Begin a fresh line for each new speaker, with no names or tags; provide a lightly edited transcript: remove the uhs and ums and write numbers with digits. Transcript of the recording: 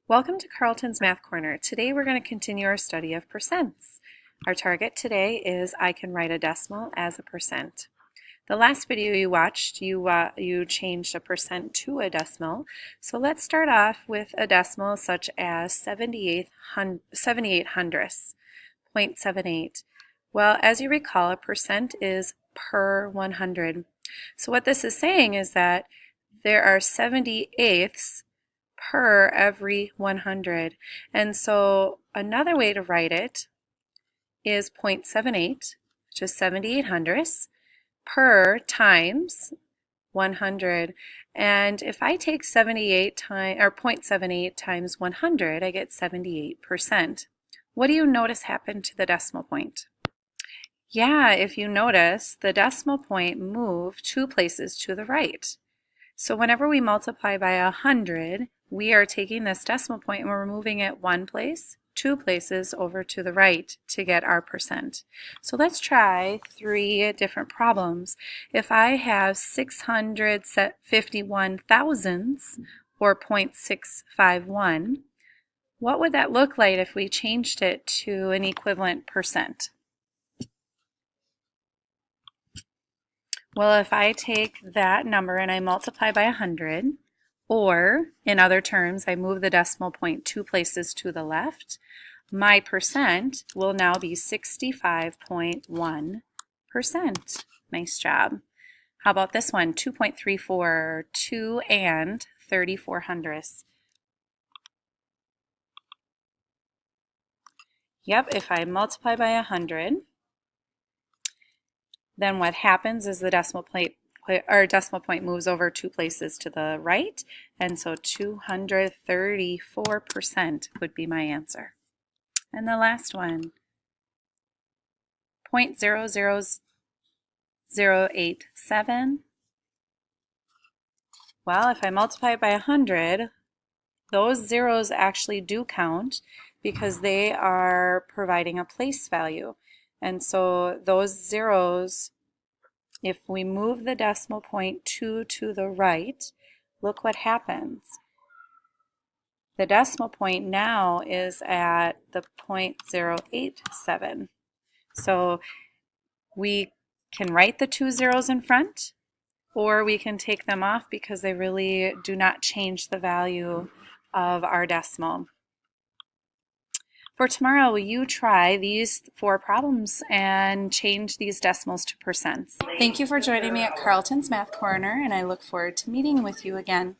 Welcome to Carlton's Math Corner. Today we're going to continue our study of percents. Our target today is I can write a decimal as a percent. The last video you watched, you changed a percent to a decimal. So let's start off with a decimal such as 78 hundredths, 0.78. Well, as you recall, a percent is per 100. So what this is saying is that there are 78ths per every 100. And so another way to write it is 0.78, which is 78 hundredths, per times 100. And if I take 0.78 times 100, I get 78%. What do you notice happened to the decimal point? Yeah, if you notice, the decimal point moved 2 places to the right. So whenever we multiply by 100, we are taking this decimal point and we're moving it 1 place, 2 places over to the right to get our percent. So let's try 3 different problems. If I have 651 thousandths, or 0.651, what would that look like if we changed it to an equivalent percent? Well, if I take that number and I multiply by 100, or in other terms, I move the decimal point 2 places to the left, my percent will now be 65.1%. Nice job. How about this one? 2.34, 2 and 34 hundredths. Yep, if I multiply by 100, then what happens is the decimal point moves over 2 places to the right, and so 234% would be my answer. And the last one, 0.00087. Well, if I multiply it by 100, those zeros actually do count because they are providing a place value. And so those zeros, if we move the decimal point 2 to the right, look what happens. The decimal point now is at the 0.087. So we can write the 2 zeros in front, or we can take them off because they really do not change the value of our decimal. For tomorrow, will you try these 4 problems and change these decimals to percents? Thank you for joining me at Carlton's Math Corner, and I look forward to meeting with you again.